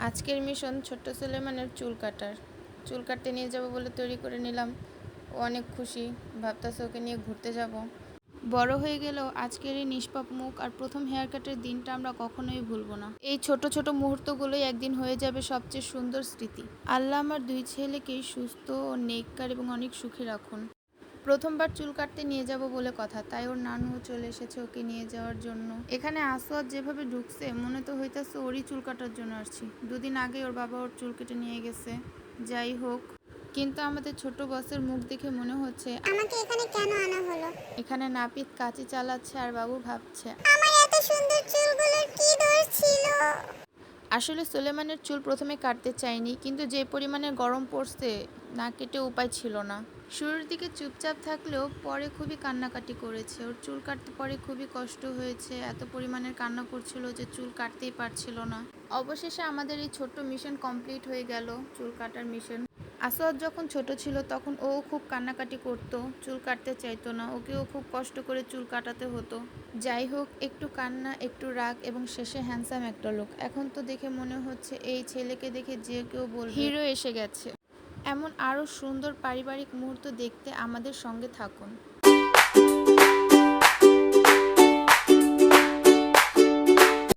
আজকের মিশন ছোট্ট সুলেমানের চুল কাটতে নিয়ে যাব বলে তৈরি করে নিলাম। ও অনেক খুশি, ভাবতেছে ওকে নিয়ে ঘুরতে যাব। বড় হয়ে গেলেও আজকের এই নিষ্পাপ মুখ আর প্রথম হেয়ার কাটের দিনটা আমরা কখনোই ভুলব না। এই ছোট ছোট মুহূর্তগুলোই একদিন হয়ে যাবে সবচেয়ে সুন্দর স্মৃতি। আল্লাহ আমার দুই ছেলেকেই সুস্থ ও নেককার এবং অনেক সুখী রাখুন। প্রথমবার চুল কাটতে নিয়ে যাব বলে কথা, তাই ওর নানুও চলে এসেছে ওকে নিয়ে যাওয়ার জন্য। এখানে আসওয়াদ যেভাবে ঢুকছে মনে তো হইতাছে ওরই চুল কাটার জন্য আসছি। দুদিন আগে ওর বাবা ওর চুল কেটে নিয়ে গেছে। যাই হোক, কিন্তু আমাদের ছোট বসের মুখ দেখে মনে হচ্ছে আমাকে এখানে কেন আনা হলো? এখানে নাপিত কাঁচি চালাচ্ছে আর বাবু ভাবছে আমার এত সুন্দর চুলগুলোর কি দোষ ছিল। আসলে সুলেমানের চুল প্রথমে কাটতে চাইনি, কিন্তু যে পরিমাণে গরম পড়ছে না কেটে উপায় ছিল না। শুরুর দিকে চুপচাপ থাকলেও পরে খুবই কান্নাকাটি করেছে। ওর চুল কাটতে পরে খুবই কষ্ট হয়েছে, এত পরিমাণের কান্না করছিল যে চুল কাটতেই পারছিল না। অবশেষে আমাদের এই ছোট্ট মিশন কমপ্লিট হয়ে গেল, চুল কাটার মিশন। আসওয়াদ যখন ছোট ছিল তখন ও খুব কান্নাকাটি করতো, চুল কাটতে চাইতো না, ওকেও খুব কষ্ট করে চুল কাটাতে হতো। যাই হোক, একটু কান্না, একটু রাগ এবং শেষে হ্যান্ডসাম একটা লোক। এখন তো দেখে মনে হচ্ছে এই ছেলেকে দেখে যে কেউ বলবে হিরো এসে গেছে। এমন আরও সুন্দর পারিবারিক মুহূর্ত দেখতে আমাদের সঙ্গে থাকুন।